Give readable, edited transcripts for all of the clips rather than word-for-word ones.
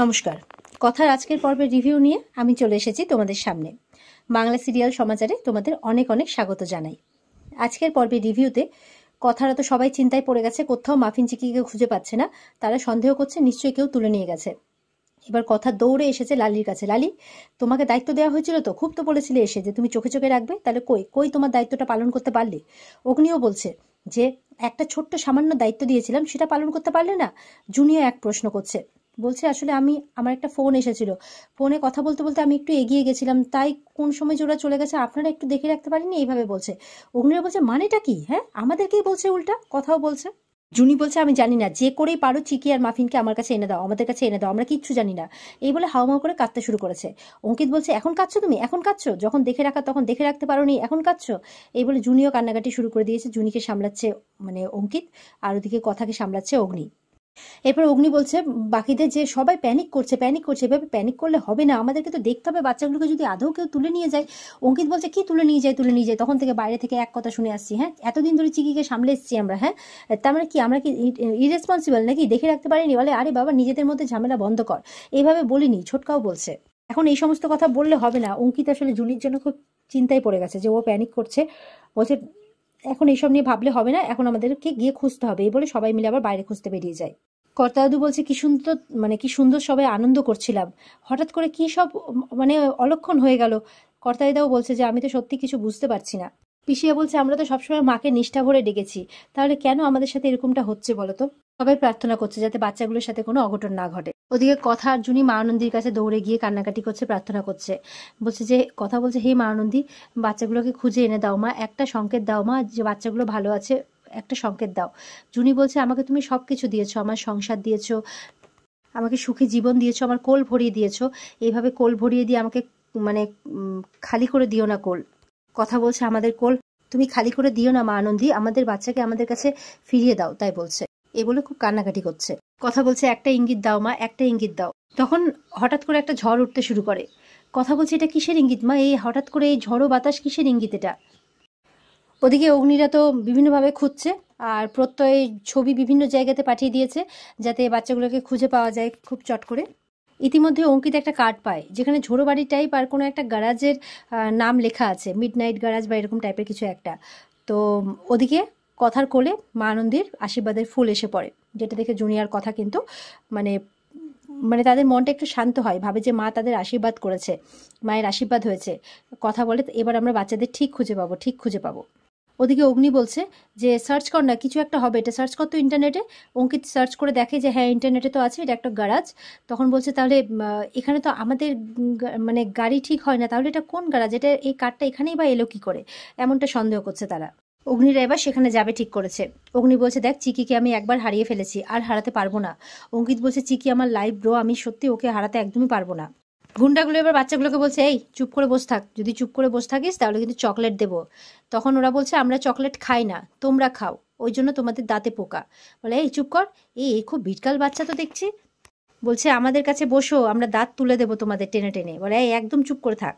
নমস্কার। কথার আজকের পর্বের রিভিউ নিয়ে আমি চলে এসেছি তোমাদের সামনে। বাংলা সিরিয়াল সমাচারে তোমাদের অনেক অনেক স্বাগত জানাই। আজকের পর্বের রিভিউতে কথারা তো সবাই চিন্তায় পড়ে গেছে, কোথাও মাফিন চিকিকে খুঁজে পাচ্ছে না। তারা সন্দেহ করছে নিশ্চয়ই কেউ তুলে নিয়ে গেছে। এবার কথা দৌড়ে এসেছে লালির কাছে। লালি, তোমাকে দায়িত্ব দেওয়া হয়েছিল তো, খুব তো বলেছিলে এসে যে তুমি চোখে চোখে রাখবে, তাহলে কই কই তোমার দায়িত্বটা পালন করতে পারলে? অগ্নিও বলছে যে একটা ছোট্ট সামান্য দায়িত্ব দিয়েছিলাম, সেটা পালন করতে পারলে না। জুনিও এক প্রশ্ন করছে, বলছে আসলে আমার একটা ফোন এসেছিল, ফোনে কথা বলতে বলতে আমি একটু এগিয়ে গেছিলাম, তাই কোন সময় যে ওরা চলে গেছে আপনারা একটু দেখে রাখতে পারেননি, এইভাবে বলছে। অগ্নিরা বলছে মানেটা কি? হ্যাঁ, আমাদেরকেই বলছে, উল্টা কথাও বলছে। জুনি বলছে আমি জানি না, যে করেই পারো চিকি আর মাফিনকে আমার কাছে এনে দাও, আমাদের কাছে এনে দাও, আমরা কিচ্ছু জানি না। এই বলে হাউমাউ করে কাঁদতে শুরু করেছে। অঙ্কিত বলছে এখন কাঁদছো তুমি, এখন কাঁদছো? যখন দেখে রাখা তখন দেখে রাখতে পারোনি, এখন কাঁদছো? এই বলে জুনিও কান্নাকাটি শুরু করে দিয়েছে। জুনিকে সামলাচ্ছে মানে অঙ্কিত, আর ওদিকে কথাকে সামলাচ্ছে অগ্নি। এরপর অগ্নি বলছে বাকিদের যে সবাই প্যানিক করছে, এভাবে প্যানিক করলে হবে না, আমাদেরকে তো দেখতে হবে বাচ্চাগুলোকে যদি আদৌ কেউ তুলে নিয়ে যায়। অঙ্কিত বলছে কি তুলে নিয়ে যায়? তখন থেকে বাইরে থেকে এক কথা শুনে আসছি, হ্যাঁ এতদিন ধরে চিকিকে সামলে এসছি আমরা, হ্যাঁ তার মানে কি আমরা কি ইরেসপন্সিবল নাকি? দেখে রাখতে পারিনি? বলে আরে বাবা, নিজেদের মধ্যে ঝামেলা বন্ধ কর, এইভাবে বলিনি। ছোটকাও বলছে এখন এই সমস্ত কথা বললে হবে না। অঙ্কিত আসলে জুনির জন্য খুব চিন্তায় পড়ে গেছে যে ও প্যানিক করছে। বলছে এখন এইসব নিয়ে ভাবলে হবে না, এখন আমাদেরকে গিয়ে খুঁজতে হবে। এই বলে সবাই মিলে আবার বাইরে খুঁজতে বেরিয়ে যায়। কর্তাদু বলছে কি সুন্দর সবাই আনন্দ করছিলাম, হঠাৎ করে কি সব অলক্ষণ হয়ে গেল। কর্তাদিদাও বলছে যে আমি তো সত্যি কিছু বুঝতে পারছি না। পিসিয়া বলছে আমরা তো সবসময় মাকে নিষ্ঠা ভরে ডেকেছি, তাহলে কেন আমাদের সাথে এরকমটা হচ্ছে বলো তো? সবাই প্রার্থনা করছে যাতে বাচ্চাগুলোর সাথে কোনো অঘটন না ঘটে। ওদিকে কথা আর জুনি মা আনন্দীর কাছে দৌড়ে গিয়ে কান্নাকাটি করছে, প্রার্থনা করছে। বলছে হে মা আনন্দী, বাচ্চাগুলোকে খুঁজে এনে দাও মা, একটা সংকেত দাও মা যে বাচ্চাগুলো ভালো আছে, একটা সংকেত দাও। জুনি বলছে আমাকে তুমি সবকিছু দিয়েছো, আমার সংসার দিয়েছো, আমাকে সুখী জীবন দিয়েছো, আমার কোল ভরিয়ে দিয়েছো, এইভাবে কোল ভরিয়ে দিয়ে আমাকে খালি করে দিও না কোল। কথা বলছে আমাদের কোল তুমি খালি করে দিও না মা আনন্দী, আমাদের বাচ্চাকে আমাদের কাছে ফিরিয়ে দাও, তাই বলছে। এ বলে খুব কান্নাকাটি করছে। কথা বলছে একটা ইঙ্গিত দাও মা, একটা ইঙ্গিত দাও। তখন হঠাৎ করে একটা ঝড় উঠতে শুরু করে। কথা বলছে এটা কিসের ইঙ্গিত মা? এই হঠাৎ করে এই ঝড়ো বাতাস কিসের ইঙ্গিত এটা? ওদিকে অগ্নিরা তো বিভিন্নভাবে খুঁজছে, আর প্রত্যয় ছবি বিভিন্ন জায়গাতে পাঠিয়ে দিয়েছে যাতে বাচ্চাগুলোকে খুঁজে পাওয়া যায় খুব চট করে। ইতিমধ্যে অঙ্কিত একটা কার্ড পায় যেখানে ঝোড়ো বাড়ি টাইপ আর কোনো একটা গ্যারাজের নাম লেখা আছে, মিড নাইট গ্যারাজ বা এরকম টাইপের কিছু একটা। তো ওদিকে কথার কোলে মা আনন্দীর আশীর্বাদের ফুল এসে পড়ে, যেটা দেখে জুনিয়ার কথা কিন্তু মানে মানে তাদের মনটা একটু শান্ত হয়, ভাবে যে মা তাদের আশীর্বাদ করেছে, মায়ের আশীর্বাদ হয়েছে। কথা বলে এবার আমরা বাচ্চাদের ঠিক খুঁজে পাবো। ওদিকে অগ্নি বলছে যে সার্চ কর না, কিছু একটা হবে, এটা সার্চ কর তো ইন্টারনেটে। অঙ্কিত সার্চ করে দেখে যে হ্যাঁ ইন্টারনেটে তো আছে, এটা একটা গ্যারাজ। তখন বলছে তাহলে এখানে তো আমাদের গাড়ি ঠিক হয় না, তাহলে এটা কোন গ্যারাজ? এটা এই কারটা এখানেই বা এলো কি করে? এমনটা সন্দেহ করছে তারা। অগ্নিরা এবার সেখানে যাবে ঠিক করেছে। অগ্নি বলছে দেখ চিকিকে আমি একবার হারিয়ে ফেলেছি, আর হারাতে পারবো না। অঙ্কিত বলছে চিকি আমার লাইফ ব্রো, আমি সত্যি ওকে হারাতে একদমই পারবো না। গুন্ডাগুলো এবার বাচ্চাগুলোকে বলছে এই চুপ করে বসে থাক, যদি চুপ করে বসে থাকিস তাহলে কিন্তু চকলেট দেবো। তখন ওরা বলছে আমরা চকলেট খাই না, তোমরা খাও, ওই জন্য তোমাদের দাঁতে পোকা। বলে এই চুপ কর, এই খুব বিটকাল বাচ্চা তো দেখছি। বলছে আমাদের কাছে বসো, আমরা দাঁত তুলে দেবো তোমাদের টেনে টেনে। বলে এই একদম চুপ করে থাক।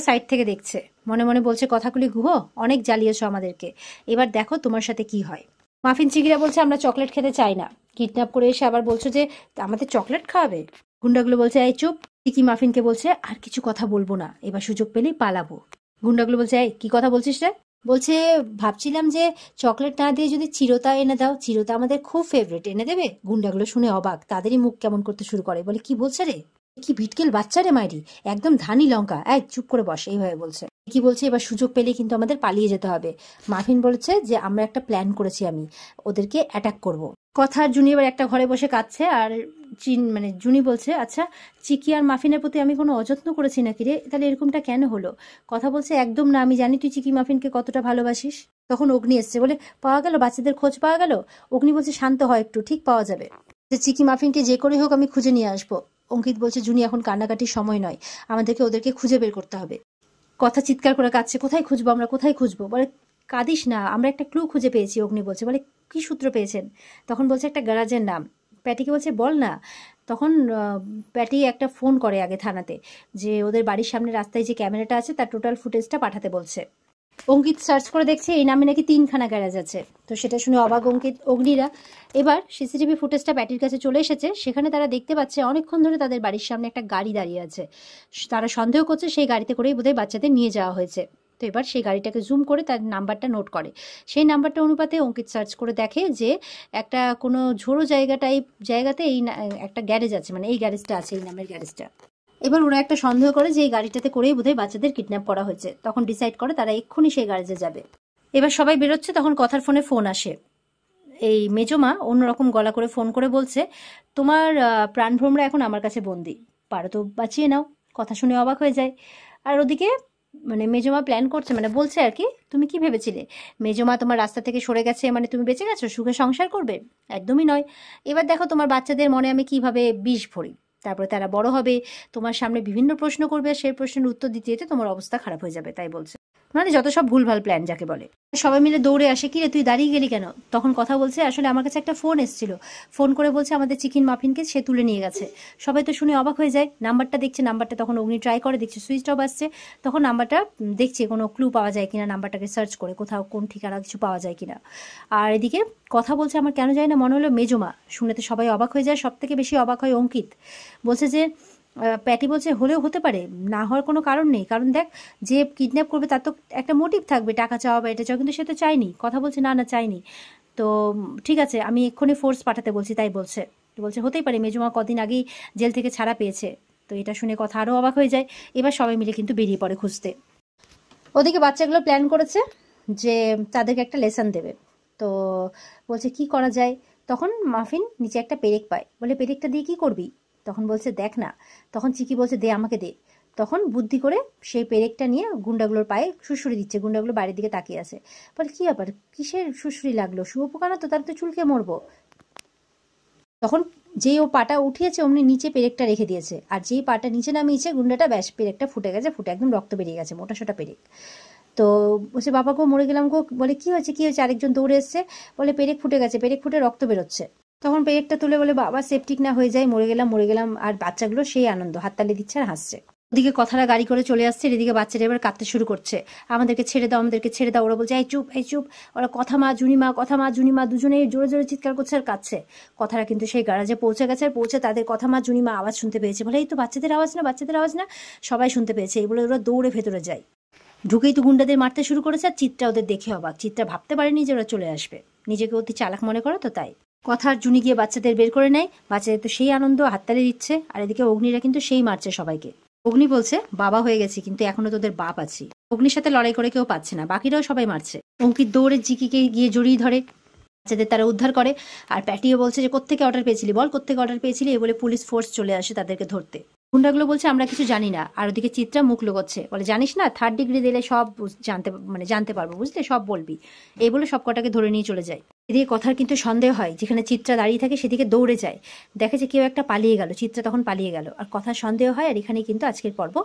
সাইড থেকে দেখছে, মনে মনে বলছে কথাগুলি গুহো, অনেক জ্বালিয়েছো আমাদেরকে, এবার দেখো তোমার সাথে কি হয়। মাফিন চিকিরা বলছে আমরা চকলেট খেতে চাই না। কিডন্যাপ করে এসে আবার বলছো যে আমাদের চকলেট খাওয়াবে। গুন্ডাগুলো বলছে এই চুপ। চিকি মাফিনকে বলছে আর কিছু কথা বলবো না, এবার সুযোগ পেলেই পালাবো। গুন্ডাগুলো বলছে এই কি কথা বলছিস রে? বলছে ভাবছিলাম যে চকলেট না দিয়ে যদি চিরতা এনে দাও, চিরতা আমাদের খুব ফেভারিট, এনে দেবে? গুন্ডাগুলো শুনে অবাক, তাদেরই মুখ কেমন করতে শুরু করে, বলে কি বলছে রে, কি ভিটকেল বাচ্চা রে মাইরি, একদম ধানি লঙ্কা, এক চুপ করে বস, এইভাবে বলছে। কি বলছে এবার সুযোগ পেলেই কিন্তু আমাদের পালিয়ে যেতে হবে। মাফিন বলছে যে আমরা একটা প্ল্যান করেছি, আমি ওদেরকে অ্যাটাক করব। কথার জুনি এবার একটা ঘরে বসে কাঁদছে, আর জুনি বলছে আচ্ছা চিকি আর মাফিনের প্রতি আমি কোনো অযত্ন করেছি নাকি রে, তাহলে এরকমটা কেন হলো? কথা বলছে একদম না, আমি জানি তুই চিকি মাফিনকে কতটা ভালোবাসিস। তখন অগ্নি এসছে, বলে পাওয়া গেল, বাচ্চাদের খোঁজ পাওয়া গেল? অগ্নি বলছে শান্ত হয় একটু, ঠিক পাওয়া যাবে, যে চিকি মাফিনকে যে করে হোক আমি খুঁজে নিয়ে আসবো। অঙ্কিত বলছে জুনি এখন কান্নাকাটির সময় নয়, আমাদেরকে ওদেরকে খুঁজে বের করতে হবে। কথা চিৎকার করে কাঁদছে, কোথায় খুঁজবো আমরা, কোথায় খুঁজবো? বলে কাঁদিস না, আমরা একটা ক্লু খুঁজে পেয়েছি। অগ্নি বলছে, বলে কি সূত্র পেয়েছেন? তখন বলছে একটা গ্যারাজের নাম। প্যাটিকে বলছে বল না। তখন প্যাটি একটা ফোন করে আগে থানাতে, যে ওদের বাড়ির সামনে রাস্তায় যে ক্যামেরাটা আছে তার টোটাল ফুটেজটা পাঠাতে বলছে। অঙ্কিত সার্চ করে দেখছে এই নামে নাকি 3খানা গ্যারেজ আছে। তো সেটা শুনে অবাক অগ্নিরা। এবার সিসিটিভি ফুটেজটা প্যাটির কাছে চলে এসেছে। সেখানে তারা দেখতে পাচ্ছে অনেকক্ষণ ধরে তাদের বাড়ির সামনে একটা গাড়ি দাঁড়িয়ে আছে। তারা সন্দেহ করছে সেই গাড়িতে করেই বোধহয় বাচ্চাদের নিয়ে যাওয়া হয়েছে। তো এবার সেই গাড়িটাকে জুম করে তার নাম্বারটা নোট করে। সেই নাম্বারটা অনুপাতে অঙ্কিত সার্চ করে দেখে যে একটা কোনো ঝোড়ো জায়গাতে এই একটা গ্যারেজ আছে, মানে এই গ্যারেজটা আছে, এই নামের গ্যারেজটা। এবার ওরা একটা সন্দেহ করে যে এই গাড়িটাতে করেই বোধহয় বাচ্চাদের কিডন্যাপ করা হয়েছে। তখন ডিসাইড করে তারা এক্ষুনি সেই গ্যারেজে যাবে। এবার সবাই বেরোচ্ছে, তখন কথার ফোন আসে। এই মেজমা অন্যরকম গলা করে ফোন করে বলছে, তোমার প্রাণভ্রমরা এখন আমার কাছে বন্দি, পারো তো বাঁচিয়ে নাও। কথা শুনে অবাক হয়ে যায়। আর ওদিকে মানে মেজমা প্ল্যান করছে, মানে বলছে আর কি, তুমি কি ভেবেছিলে মেজমা তোমার রাস্তা থেকে সরে গেছে মানে তুমি বেঁচে গেছো, সুখে সংসার করবে? একদমই নয়। এবার দেখো তোমার বাচ্চাদের মনে আমি কিভাবে বিষ ভরি, তারপরে তারা বড় হবে, তোমার সামনে বিভিন্ন প্রশ্ন করবে, সেই প্রশ্নের উত্তর দিতে দিতে তোমার অবস্থা খারাপ হয়ে যাবে। তাই বলছে, মানে যত সব ভুলভাল প্ল্যান যাকে বলে। সবাই মিলে দৌড়ে আসে, কি রে তুই দাঁড়িয়ে গেলি কেন? তখন কথা বলছে, আসলে আমার কাছে একটা ফোন এসেছিল, ফোন করে বলছে আমাদের চিকেন মাফিনকে সে তুলে নিয়ে গেছে। সবাই তো শুনে অবাক হয়ে যায়। নাম্বারটা দেখছে, নাম্বারটা তখন অগ্নি ট্রাই করে, দেখছে সুইচ অফ আসছে। তখন নাম্বারটা দেখছে কোনো ক্লু পাওয়া যায় কিনা, নাম্বারটাকে সার্চ করে কোথাও কোন ঠিকানা কিছু পাওয়া যায় কিনা। আর এদিকে কথা বলছে, আমার কেন যায় না মনে হলো মেজমা। শুনেতে সবাই অবাক হয়ে যায়, সব থেকে বেশি অবাক হয় অঙ্কিত। বলছে যে প্যাটি বলছে হলেও হতে পারে, না হওয়ার কোনো কারণ নেই, কারণ দেখ যে কিডন্যাপ করবে তার তো একটা মোটিভ থাকবে, টাকা চাওয়া বা এটা চাওয়া, কিন্তু সে তো চায়নি। কথা বলছে না চাইনি। তো ঠিক আছে, আমি এক্ষুনি ফোর্স পাঠাতে বলছি, তাই বলছে। বলছে হতেই পারে মেজমা কদিন আগেই জেল থেকে ছাড়া পেয়েছে। তো এটা শুনে কথা আরও অবাক হয়ে যায়। এবার সবাই মিলে কিন্তু বেরিয়ে পড়ে খুঁজতে। ওদিকে বাচ্চাগুলো প্ল্যান করেছে যে তাদেরকে একটা লেসন দেবে। তো বলছে কি করা যায়। তখন মাফিন নিচে একটা পেরেক পায়, বলে পেরেকটা দিয়ে কি করবি? তখন বলছে দেখ না। তখন চিকি বলছে দে আমাকে দে। তখন বুদ্ধি করে সেই পেরেকটা নিয়ে গুন্ডাগুলোর পায়ে সুড়সুড়ি দিচ্ছে। গুন্ডাগুলো বাইরের দিকে তাকিয়ে আছে, বলে কি ব্যাপার, কিসের সুড়সুড়ি লাগলো? শুয়োপোকা না তো, তার তো চুলকে মরবো। তখন যেই ও পাটা উঠিয়েছে অমনি নিচে পেরেকটা রেখে দিয়েছে, আর যেই পাটা নিচে নামিয়েছে গুন্ডাটা, ব্যাস পেরেকটা ফুটে গেছে, ফুটে একদম রক্ত বেরিয়ে গেছে, মোটা সোটা পেরেক। তো বলছে বাবা গো মরে গেলাম গো। বলে কি হয়েছে কি হয়েছে? আরেকজন দৌড়ে এসছে, বলে পেরেক ফুটে গেছে, পেরেক ফুটে রক্ত বেরোচ্ছে। তখন পেরেকটা তুলে বলে বাবা সেপটিক না হয়ে যায়, মরে গেলাম। আর বাচ্চাগুলো সেই আনন্দ, হাততালি দিচ্ছে আর হাসছে। ওদিকে কথাটা গাড়ি করে চলে আসছে, এদিকে বাচ্চারা এবার কাঁদতে শুরু করছে, আমাদেরকে ছেড়ে দাও, আমাদেরকে ছেড়ে দাও। ওরা বলছে এই চুপ এই চুপ। ওরা কথা মা জুনিমা দুজনেই জোরে জোরে চিৎকার করছে আর কাঁদছে। কথাটা কিন্তু সেই গ্যারাজে পৌঁছে গেছে, আর পৌঁছে তাদের কথা মা জুনিমা আওয়াজ শুনতে পেয়েছে। বলে এই তো বাচ্চাদের আওয়াজ না, সবাই শুনতে পেয়েছে। এই বলে ওরা দৌড়ে ভেতরে যায়। ঢুকেই তো গুন্ডাদের মারতে শুরু করেছে, আর চিত্রা ওদের দেখে অবাক। চিত্রা ভাবতে পারেনি যে ওরা চলে আসবে, নিজেকে অতি চালাক মনে করে তো তাই। কথার জুনি গিয়ে বাচ্চাদের বের করে নেয়, বাচ্চাদের তো সেই আনন্দ, হাততালি দিচ্ছে। আর এদিকে অগ্নিরা কিন্তু সেই মারছে সবাইকে। অগ্নি বলছে বাবা হয়ে গেছি কিন্তু এখনো তোদের বাপ আছি। অগ্নির সাথে লড়াই করে কেউ পাচ্ছে না, বাকিরাও সবাই মারছে। অঙ্কিত দৌড়ে জিকিকে গিয়ে জড়িয়ে ধরে, বাচ্চাদের তারা উদ্ধার করে। আর প্যাটিও বলছে যে কোত্থেকে অর্ডার পেয়েছিলি বল, কোত্থেকে অর্ডার পেয়েছিলি। এই বলে পুলিশ ফোর্স চলে আসে তাদেরকে ধরতে। গুন্ডাগুলো বলছে আমরা কিছু জানি না। আর ওদিকে চিত্রা মুখ লুকোচ্ছে, বলে জানিস না, 3rd ডিগ্রি দিলে সব জানতে পারবো, বুঝলে, সব বলবি। এই বলে সব কটাকে ধরে নিয়ে চলে যায়। এদিকে কথার কিন্তু সন্দেহ হয়, যেখানে চিত্রা দাঁড়িয়ে থাকে সেদিকে দৌড়ে যায়, দেখে যে কেউ একটা পালিয়ে গেল। চিত্রা তখন পালিয়ে গেল, আর কথার সন্দেহ হয়। আর এখানেই কিন্তু আজকের পর্ব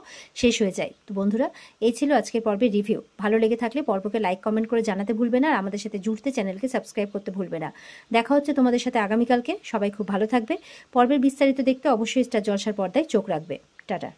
শেষ হয়ে যায়। তো বন্ধুরা, এই ছিল আজকের পর্বের রিভিউ। ভালো লেগে থাকলে পর্বকে লাইক কমেন্ট করে জানাতে ভুলবে না, আর আমাদের সাথে জুড়তে চ্যানেলকে সাবস্ক্রাইব করতে ভুলবে না। দেখা হচ্ছে তোমাদের সাথে আগামীকালকে। সবাই খুব ভালো থাকবে। পর্বের বিস্তারিত দেখতে অবশ্যই স্টার জলসার পর্দায় চোখ রাখবে। টাটা।